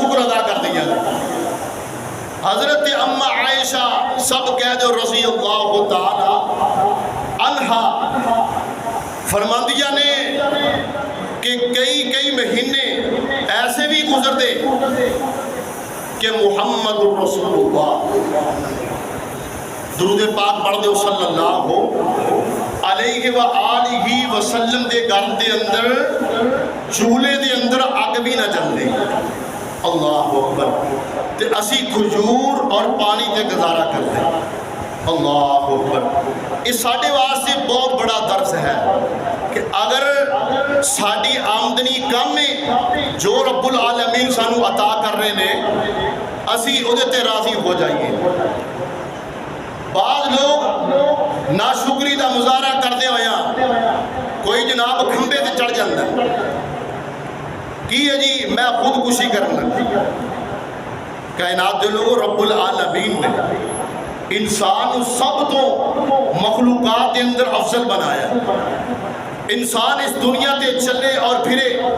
شکر ادا کر دیا جائے۔ حضرت اما عائشہ سب کہہ دو رضی اللہ تعالی عنہا فرماندیہ نے کہ کئی مہینے ایسے بھی گزرتے کہ محمد رسول اللہ درود پاک پڑھ دو صلی اللہ علیہ وآلہ وسلم دے گھر دے اندر چولہے دے اندر اگ بھی نہ جل دے۔ اللہ اکبر۔ تے اسی کھجور اور پانی تے گزارا کرتے۔ اللہ اکبر۔ اس ساڑھے واسطے بہت بڑا درس ہے کہ اگر ساڑھی آمدنی کم ہے جو رب العالمین سانو عطا کر رہے نے اسی ادھے تے راضی ہو جائیے۔ بعض لوگ ناشکری دا مظاہرہ کردے ہویا کوئی جناب کھمبے تے چڑھ جاندہ کی ہے جی میں خودکشی کرنا۔ کائنات دے لوگوں رب العالمین نے انسان سب تو مخلوقات کے اندر افضل بنایا۔ انسان اس دنیا تے چلے اور پھرے